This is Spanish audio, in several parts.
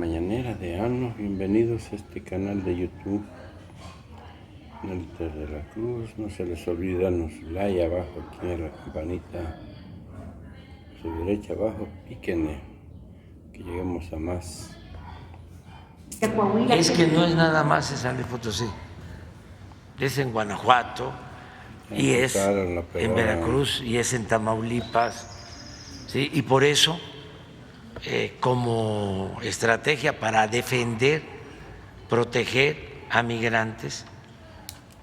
Mañanera de Ano, bienvenidos a este canal de YouTube, Nelita de la Cruz. No se les olvide darnos like abajo, aquí en la campanita, a su derecha abajo, píquenle, que lleguemos a más. Es que no es nada más en San Luis Potosí, es en Guanajuato, y es en Veracruz, y es en Tamaulipas, ¿sí? Y por eso, como estrategia para defender, proteger a migrantes,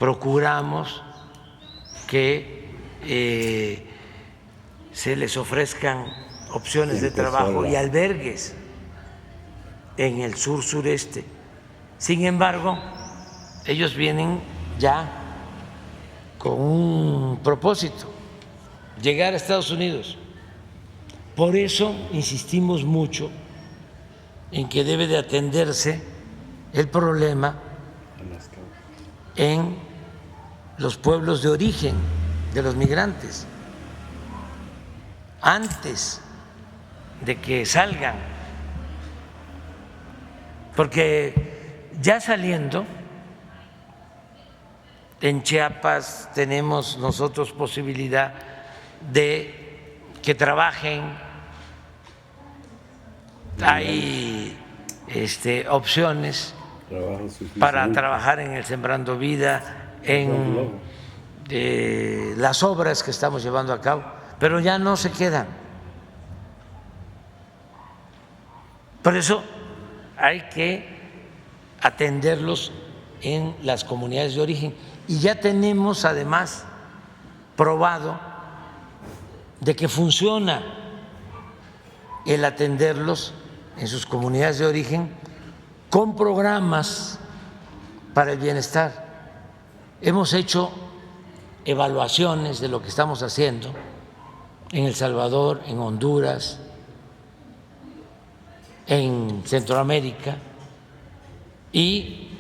procuramos que se les ofrezcan opciones de trabajo y albergues en el sur sureste. Sin embargo, ellos vienen ya con un propósito: llegar a Estados Unidos. Por eso insistimos mucho en que debe de atenderse el problema en los pueblos de origen de los migrantes, antes de que salgan, porque ya saliendo en Chiapas tenemos nosotros posibilidad de que trabajen, hay opciones para trabajar en el Sembrando Vida, en las obras que estamos llevando a cabo, pero ya no se quedan. Por eso hay que atenderlos en las comunidades de origen, y ya tenemos además probado de que funciona el atenderlos en sus comunidades de origen con programas para el bienestar. Hemos hecho evaluaciones de lo que estamos haciendo en El Salvador, en Honduras, en Centroamérica, y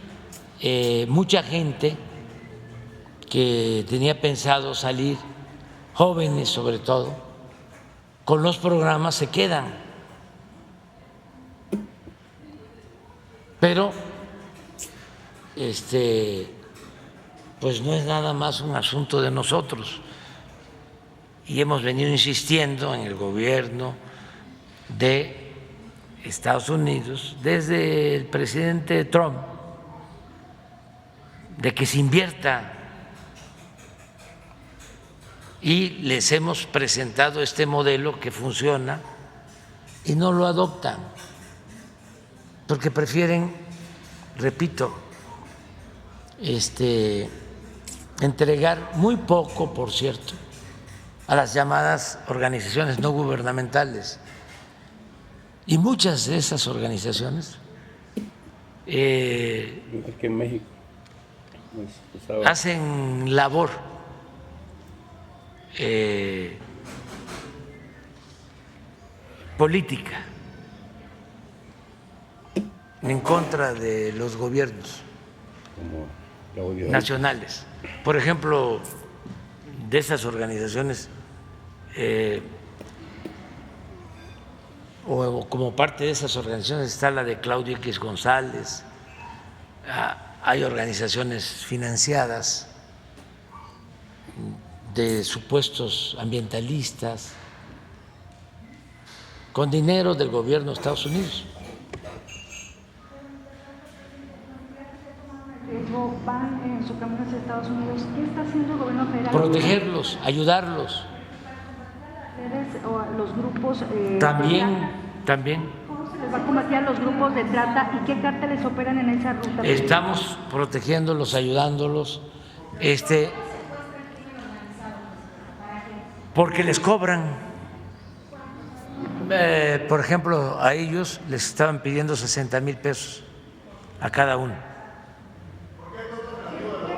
mucha gente que tenía pensado salir, jóvenes sobre todo, con los programas se quedan. Pero pues no es nada más un asunto de nosotros, y hemos venido insistiendo en el gobierno de Estados Unidos, desde el presidente Trump, de que se invierta, y les hemos presentado este modelo que funciona y no lo adoptan, porque prefieren, repito, entregar muy poco, por cierto, a las llamadas organizaciones no gubernamentales. Y muchas de esas organizaciones que en México hacen labor política en contra de los gobiernos nacionales. Por ejemplo, de esas organizaciones, o como parte de esas organizaciones está la de Claudio X González, hay organizaciones financiadas de supuestos ambientalistas con dinero del gobierno de Estados Unidos. Van en su camino hacia Estados Unidos. ¿Qué está haciendo el gobierno federal? Protegerlos, ayudarlos. O los grupos también. ¿Cómo se les va a combatir a los grupos de trata y qué cárteles operan en esa ruta? Estamos protegiéndolos, ayudándolos, porque les cobran. Por ejemplo, a ellos les estaban pidiendo 60,000 pesos a cada uno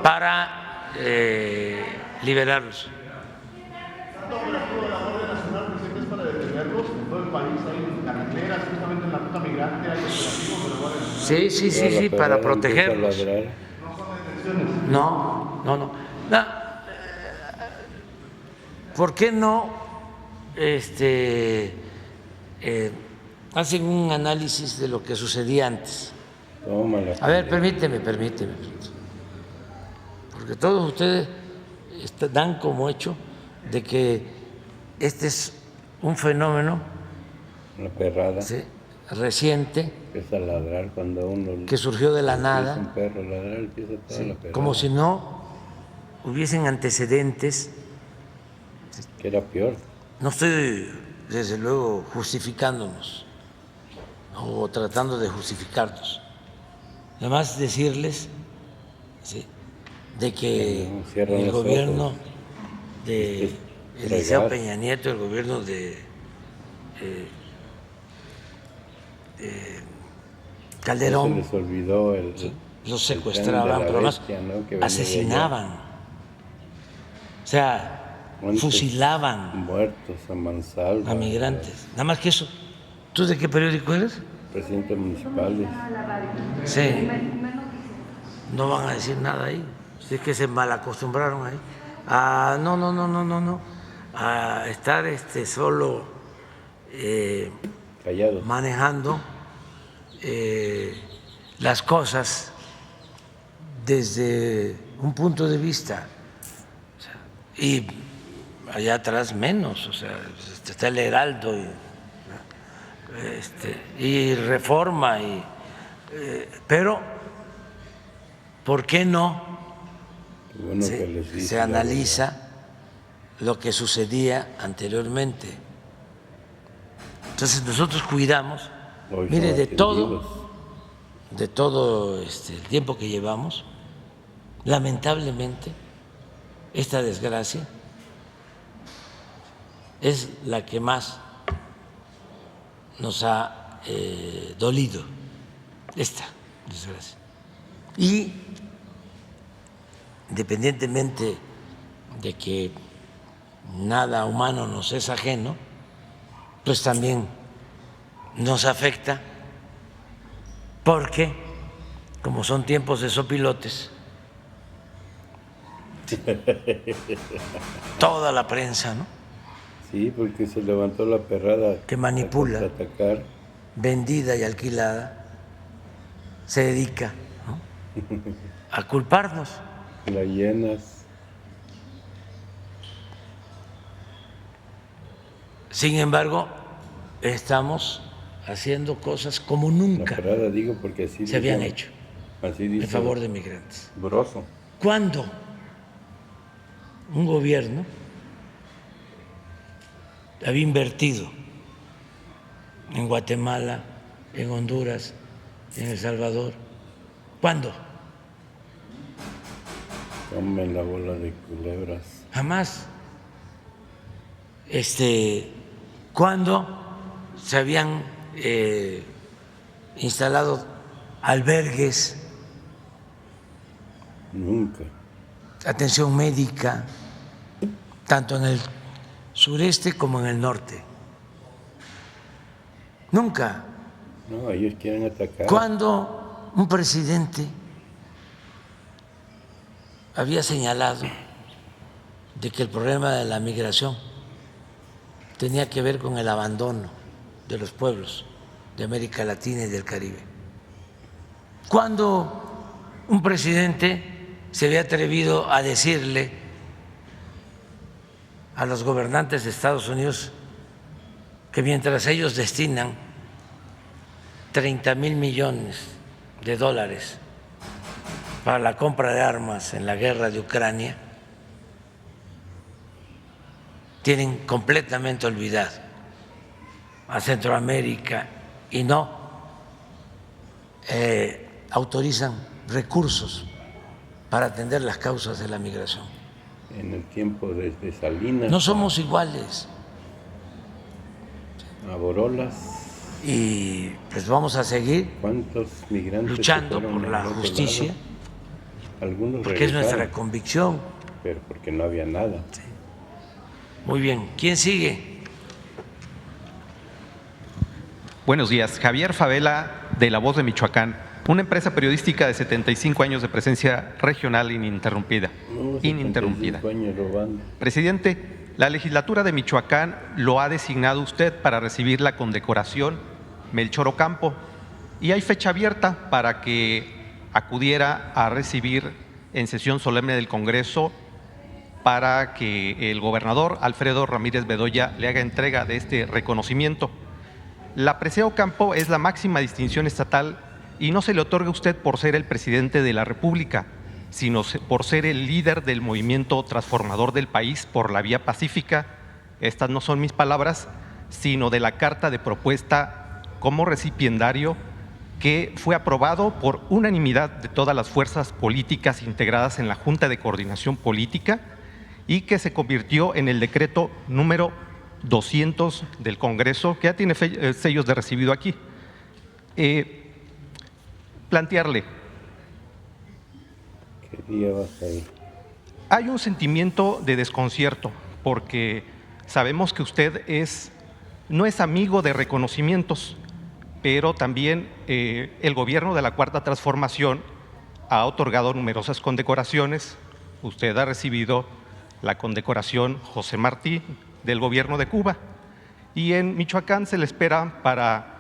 para liberarlos. Sí, para protegerlos. No. ¿Por qué no hacen un análisis de lo que sucedía antes. Tómala. A ver, permíteme. Porque todos ustedes dan como hecho de que este es un fenómeno La perrada. ¿sí? reciente, Empieza a ladrar cuando uno. que surgió de la empieza nada, un perro a ladrar, empieza toda la perrada. como si no hubiesen antecedentes. Que era peor. No estoy, desde luego, justificándonos o tratando de justificarnos. Además, decirles ¿sí? de que Cierran el los gobierno ojos. de Fregar. Eliseo Peña Nieto, el gobierno de Calderón, Se les olvidó los el secuestraban, tren de la pero además bestia, ¿no? Que venía de asesinaban, o sea, ¿Cuántos fusilaban muertos a mansalva? a migrantes. Nada más que eso. ¿Tú de qué periódico eres? Presidentes municipales. Sí. No van a decir nada ahí. Si es que se malacostumbraron ahí. No. A estar solo Callados. manejando las cosas desde un punto de vista. O sea, y allá atrás menos, o sea, está el Heraldo y Reforma, pero ¿por qué no Bueno, que les dice se la analiza lo que sucedía anteriormente? Entonces nosotros cuidamos, verdad. Hoy mire, son de todo el tiempo que llevamos, lamentablemente esta desgracia es la que más nos ha dolido, esta desgracia. Y independientemente de que nada humano nos es ajeno, pues también nos afecta porque, como son tiempos de sopilotes, toda la prensa, ¿no? Sí, porque se levantó la perrada. Que manipula. A atacar. Vendida y alquilada, se dedica ¿no? a culparnos. La llenas. Sin embargo, estamos haciendo cosas como La nunca perrada, digo, porque así se habían dice- hecho Así dice. en favor de migrantes. Broso. ¿Cuándo un gobierno había invertido en Guatemala, en Honduras, en El Salvador? ¿Cuándo? Tomen la bola de culebras. Jamás. ¿Cuándo se habían instalado albergues, Nunca. atención médica, tanto en el sureste como en el norte? Nunca. No, ellos quieren atacar. ¿Cuándo un presidente había señalado de que el problema de la migración tenía que ver con el abandono de los pueblos de América Latina y del Caribe? ¿Cuándo un presidente se había atrevido a decirle a los gobernantes de Estados Unidos que mientras ellos destinan 30,000 millones de dólares para la compra de armas en la guerra de Ucrania, tienen completamente olvidado a Centroamérica y no autorizan recursos para atender las causas de la migración? En el tiempo de Salinas. No somos iguales A Borolas. y pues vamos a seguir ¿Cuántos migrantes luchando se fueron por la al otro justicia, lado? Algunos porque es nuestra regresaron, convicción. pero porque no había nada. Muy bien, ¿quién sigue? Buenos días, Javier Favela, de La Voz de Michoacán, una empresa periodística de 75 años de presencia regional ininterrumpida. No, Ininterrumpida. 75 años robando. Presidente, la legislatura de Michoacán lo ha designado usted para recibir la condecoración Melchor Ocampo, y hay fecha abierta para que acudiera a recibir en sesión solemne del Congreso para que el gobernador Alfredo Ramírez Bedoya le haga entrega de este reconocimiento. La presea Ocampo es la máxima distinción estatal y no se le otorga a usted por ser el presidente de la República, sino por ser el líder del movimiento transformador del país por la vía pacífica. Estas no son mis palabras, sino de la carta de propuesta como recipiendario que fue aprobado por unanimidad de todas las fuerzas políticas integradas en la Junta de Coordinación Política y que se convirtió en el decreto número 200 del Congreso, que ya tiene sellos de recibido aquí. Plantearle. ¿Qué día vas a ir? Hay un sentimiento de desconcierto porque sabemos que usted no es amigo de reconocimientos, pero también el gobierno de la Cuarta Transformación ha otorgado numerosas condecoraciones. Usted ha recibido la condecoración José Martí del gobierno de Cuba y en Michoacán se le espera para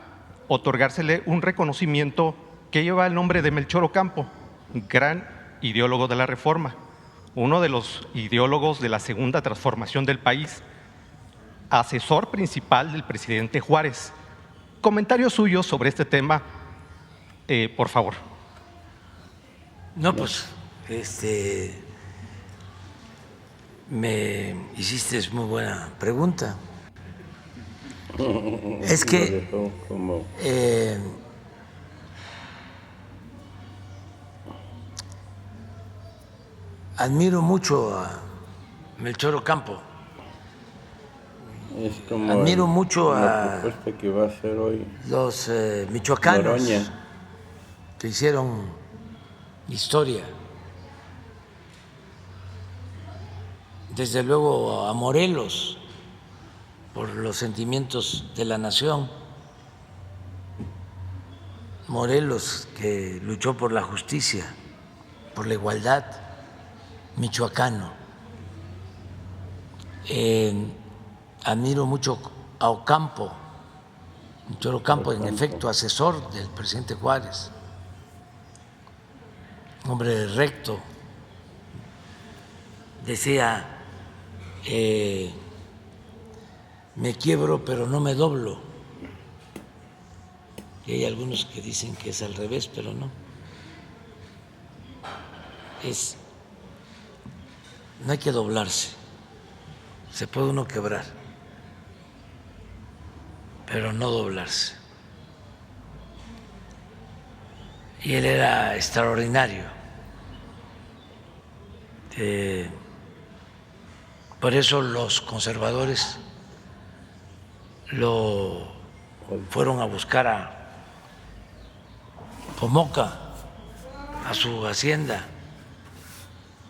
otorgársele un reconocimiento que lleva el nombre de Melchor Ocampo, gran ideólogo de la Reforma, uno de los ideólogos de la Segunda Transformación del país, asesor principal del presidente Juárez. Comentarios suyos sobre este tema, por favor. No, pues, me hiciste muy buena pregunta. Es que admiro mucho a Melchor Ocampo. Es como admiro mucho la a propuesta que va a hacer hoy los michoacanos Noroña, que hicieron historia. Desde luego a Morelos, por los sentimientos de la nación. Morelos, que luchó por la justicia, por la igualdad, michoacano. Admiro mucho a Ocampo, Melchor Ocampo, en efecto, asesor del presidente Juárez, hombre recto. Decía, me quiebro pero no me doblo. Y hay algunos que dicen que es al revés, pero no. No hay que doblarse, se puede uno quebrar, pero no doblarse. Y él era extraordinario. Por eso los conservadores lo fueron a buscar a Pomoca, a su hacienda,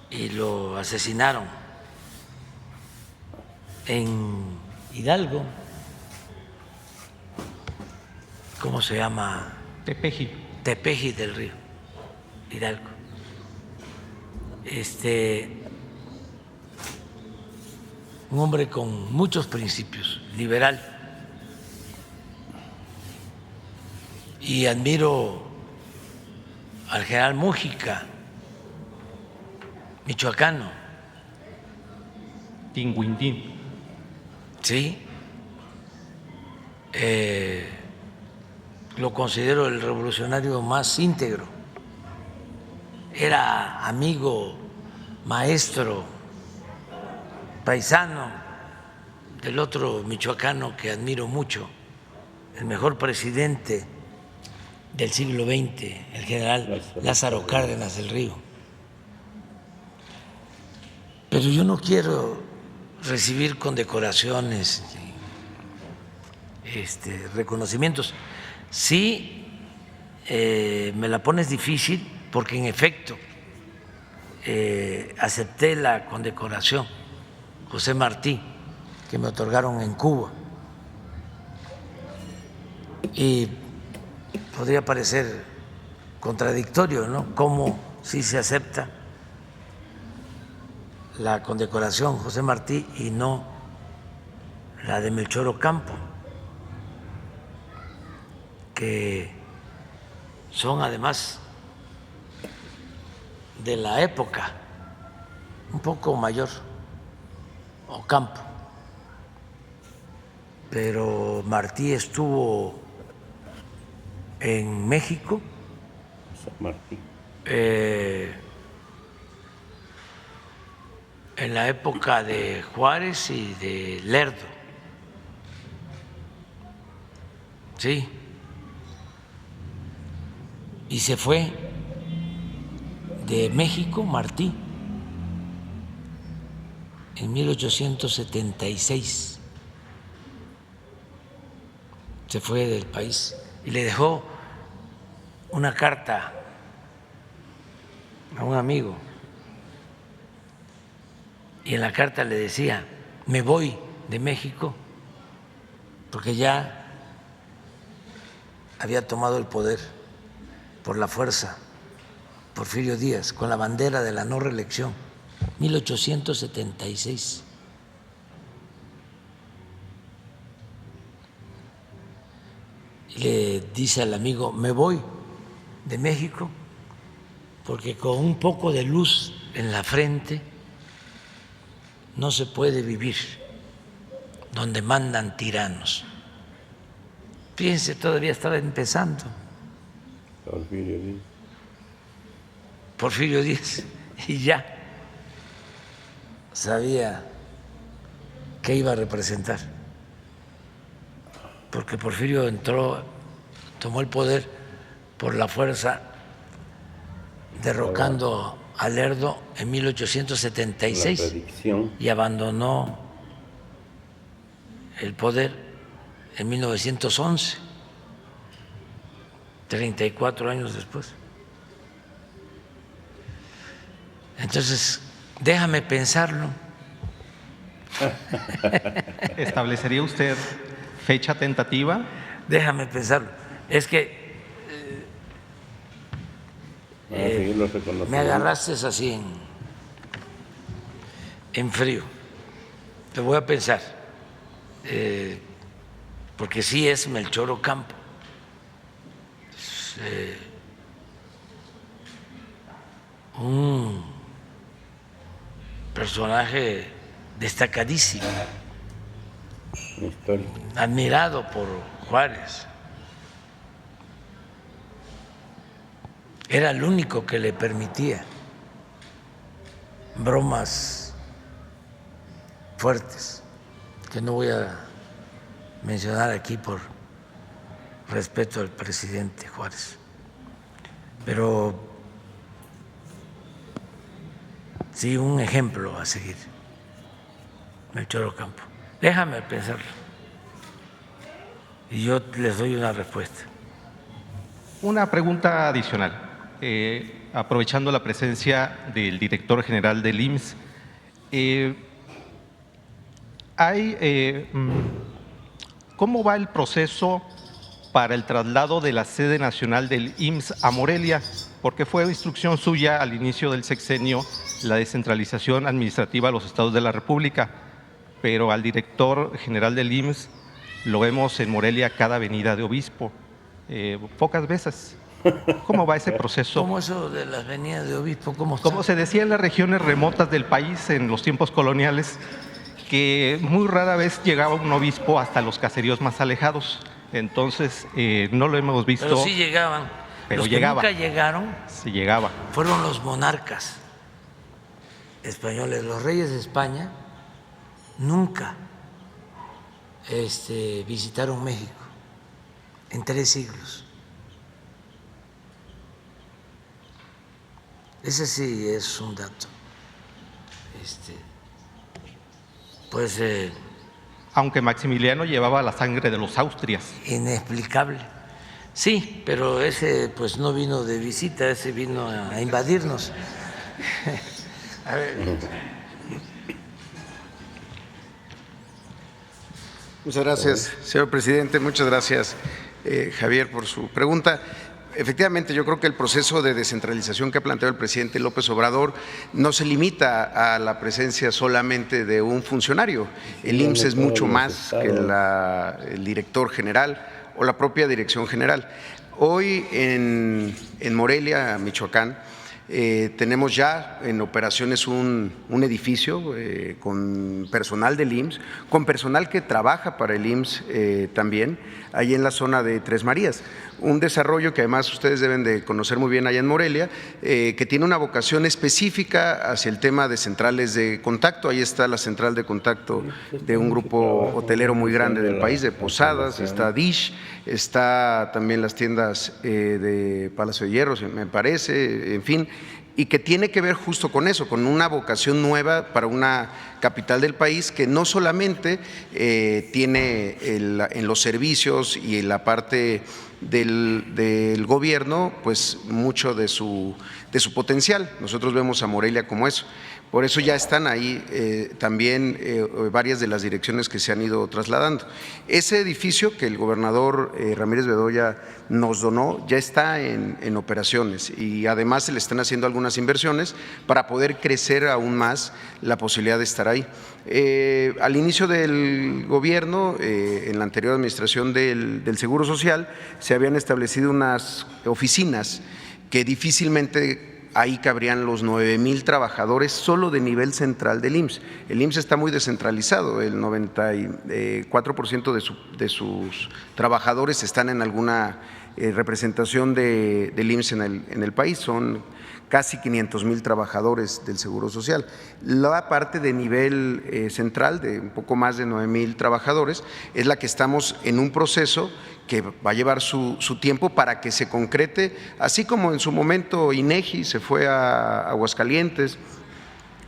y lo asesinaron en Hidalgo. ¿Cómo se llama? Tepeji. Tepeji del Río, Hidalgo. Un hombre con muchos principios, liberal. Y admiro al general Mújica, michoacano. Tinguindín. Sí. Lo considero el revolucionario más íntegro. Era amigo, maestro, paisano del otro michoacano que admiro mucho, el mejor presidente del siglo XX, el general Lázaro Cárdenas del Río. Pero yo no quiero recibir condecoraciones, reconocimientos. Sí, me la pones difícil porque en efecto acepté la condecoración José Martí que me otorgaron en Cuba. Y podría parecer contradictorio, ¿no? ¿Cómo sí se acepta la condecoración José Martí y no la de Melchor Ocampo? que son además de la época, un poco mayor, Ocampo, pero Martí estuvo en México, San Martín. En la época de Juárez y de Lerdo. Sí. Y se fue de México, Martí, en 1876. Se fue del país y le dejó una carta a un amigo. Y en la carta le decía: me voy de México porque ya había tomado el poder por la fuerza Porfirio Díaz con la bandera de la no reelección, 1876. Y le dice al amigo: me voy de México porque con un poco de luz en la frente no se puede vivir donde mandan tiranos. Fíjense, todavía estaba empezando Porfirio Díaz y ya sabía qué iba a representar, porque Porfirio entró, tomó el poder por la fuerza, derrocando a Lerdo en 1876 y abandonó el poder en 1911, 34 años después. Entonces, déjame pensarlo. ¿Establecería usted fecha tentativa? Déjame pensarlo. Es que me agarraste así en frío. Te voy a pensar, porque sí es Melchor Ocampo. Un personaje destacadísimo, admirado por Juárez. Era el único que le permitía bromas fuertes, que no voy a mencionar aquí por respeto al presidente Juárez. Pero sí, un ejemplo a seguir, Melchor Ocampo. Déjame pensarlo y yo les doy una respuesta. Una pregunta adicional. Aprovechando la presencia del director general del IMSS, ¿cómo va el proceso para el traslado de la sede nacional del IMSS a Morelia? Porque fue instrucción suya al inicio del sexenio la descentralización administrativa a los estados de la República, pero al director general del IMSS lo vemos en Morelia cada venida de obispo, pocas veces. ¿Cómo va ese proceso? ¿Cómo eso de las venidas de obispo? Como se decía en las regiones remotas del país en los tiempos coloniales, que muy rara vez llegaba un obispo hasta los caseríos más alejados. Entonces, no lo hemos visto. Pero sí llegaban. Pero los llegaba. Que nunca llegaron. Sí llegaba. Fueron los monarcas españoles. Los reyes de España nunca visitaron México en 3 siglos. Ese sí es un dato. Pues aunque Maximiliano llevaba la sangre de los Austrias. Inexplicable. Sí, pero ese pues no vino de visita, ese vino a invadirnos. A ver. Muchas gracias, señor presidente. Muchas gracias, Javier, por su pregunta. Efectivamente, yo creo que el proceso de descentralización que ha planteado el presidente López Obrador no se limita a la presencia solamente de un funcionario. El IMSS es mucho más que el director general o la propia Dirección General. Hoy en Morelia, Michoacán, tenemos ya en operaciones un edificio con personal del IMSS, con personal que trabaja para el IMSS también, ahí en la zona de Tres Marías. Un desarrollo que además ustedes deben de conocer muy bien allá en Morelia, que tiene una vocación específica hacia el tema de centrales de contacto. Ahí está la central de contacto de un grupo hotelero muy grande del país, de Posadas, está Dish, está también las tiendas de Palacio de Hierro, me parece, en fin, y que tiene que ver justo con eso, con una vocación nueva para una capital del país que no solamente tiene en los servicios y en la parte del gobierno, pues mucho de su potencial. Nosotros vemos a Morelia como eso. Por eso ya están ahí también varias de las direcciones que se han ido trasladando. Ese edificio que el gobernador Ramírez Bedoya nos donó ya está en operaciones y además se le están haciendo algunas inversiones para poder crecer aún más la posibilidad de estar ahí. Al inicio del gobierno, en la anterior administración del Seguro Social, se habían establecido unas oficinas que difícilmente ahí cabrían los 9,000 trabajadores solo de nivel central del IMSS. El IMSS está muy descentralizado, el 94% de sus trabajadores están en alguna representación del IMSS en el país, son casi 500,000 trabajadores del Seguro Social. La parte de nivel central, de un poco más de 9,000 trabajadores, es la que estamos en un proceso que va a llevar su tiempo para que se concrete, así como en su momento INEGI se fue a Aguascalientes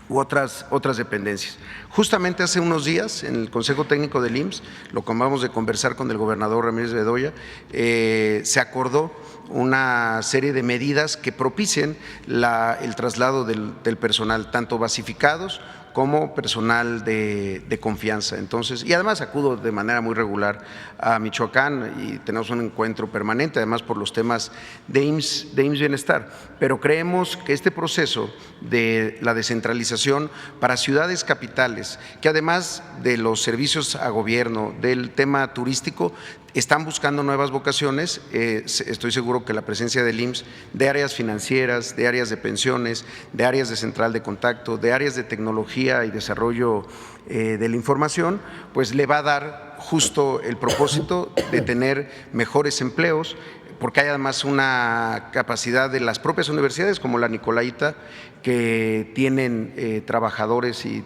u otras dependencias. Justamente hace unos días, en el Consejo Técnico del IMSS, lo acabamos de conversar con el gobernador Ramírez Bedoya, se acordó una serie de medidas que propicien el traslado del personal, tanto basificados como personal de confianza. Entonces, y además acudo de manera muy regular a Michoacán y tenemos un encuentro permanente, además por los temas de IMSS Bienestar. Pero creemos que este proceso de la descentralización para ciudades capitales, que además de los servicios a gobierno, del tema turístico, están buscando nuevas vocaciones. Estoy seguro que la presencia del IMSS, de áreas financieras, de áreas de pensiones, de áreas de central de contacto, de áreas de tecnología y desarrollo de la información, pues le va a dar justo el propósito de tener mejores empleos, porque hay además una capacidad de las propias universidades como la Nicolaita, que tienen trabajadores y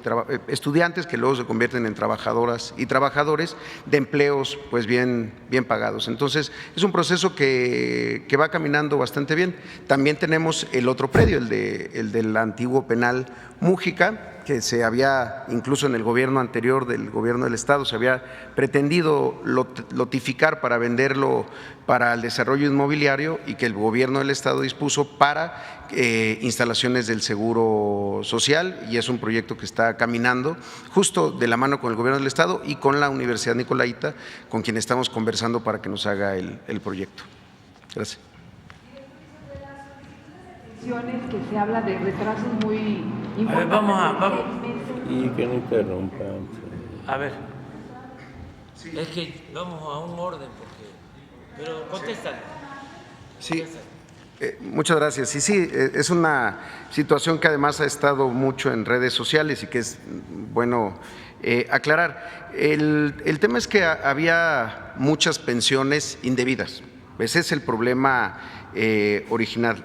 estudiantes que luego se convierten en trabajadoras y trabajadores de empleos pues bien pagados. Entonces es un proceso que va caminando bastante bien. También tenemos el otro predio, el del antiguo penal Mújica, que se había, incluso en el gobierno anterior del gobierno del Estado, se había pretendido lotificar para venderlo para el desarrollo inmobiliario y que el gobierno del Estado dispuso para instalaciones del Seguro Social, y es un proyecto que está caminando justo de la mano con el gobierno del Estado y con la Universidad Nicolaita, con quien estamos conversando para que nos haga el proyecto. Gracias. Que se habla de retrasos muy importantes. A ver, vamos. Y que no interrumpan. A ver, sí. Es que vamos a un orden, pero contestan. Sí. Muchas gracias. Sí, es una situación que además ha estado mucho en redes sociales y que es bueno aclarar. El tema es que había muchas pensiones indebidas. Ese es el problema original,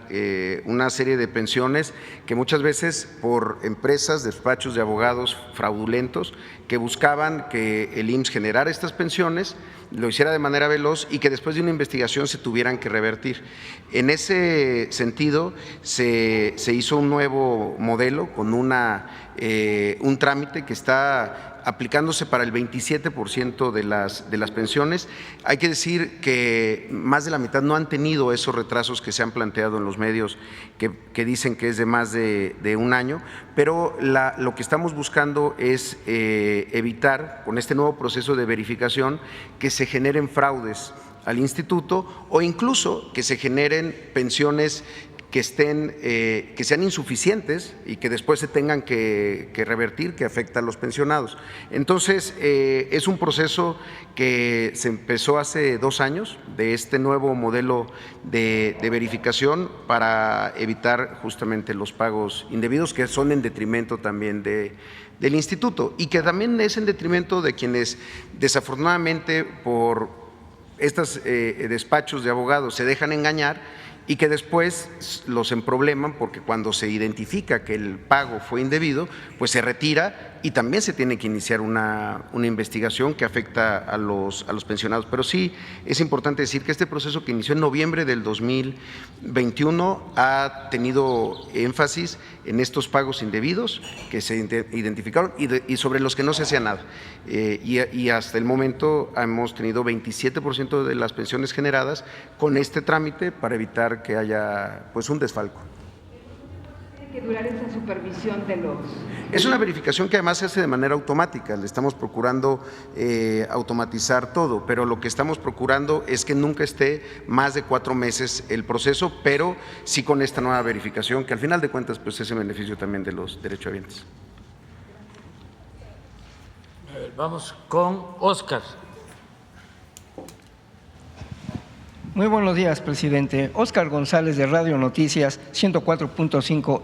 una serie de pensiones que muchas veces por empresas, despachos de abogados fraudulentos que buscaban que el IMSS generara estas pensiones, lo hiciera de manera veloz y que después de una investigación se tuvieran que revertir. En ese sentido se hizo un nuevo modelo con un trámite que está aplicándose para el 27% de las pensiones. Hay que decir que más de la mitad no han tenido esos retrasos que se han planteado en los medios que dicen que es de más de un año, pero lo que estamos buscando es evitar con este nuevo proceso de verificación que se generen fraudes al instituto o incluso que se generen pensiones que sean insuficientes y que después se tengan que revertir, que afecta a los pensionados. Entonces, es un proceso que se empezó hace 2 años de este nuevo modelo de verificación para evitar justamente los pagos indebidos, que son en detrimento también del instituto y que también es en detrimento de quienes desafortunadamente por estos despachos de abogados se dejan engañar y que después los emprobleman porque cuando se identifica que el pago fue indebido, pues se retira y también se tiene que iniciar una investigación que afecta a los pensionados. Pero sí es importante decir que este proceso que inició en noviembre del 2021 ha tenido énfasis en estos pagos indebidos que se identificaron y sobre los que no se hacía nada. Y hasta el momento hemos tenido 27% de las pensiones generadas con este trámite para evitar que haya pues un desfalco. ¿Tiene que durar esa supervisión de los...? Es una verificación que además se hace de manera automática, le estamos procurando automatizar todo, pero lo que estamos procurando es que nunca esté más de 4 meses el proceso, pero sí con esta nueva verificación, que al final de cuentas pues es en beneficio también de los derechohabientes. Vamos con Óscar. Muy buenos días, presidente. Óscar González de Radio Noticias 104.5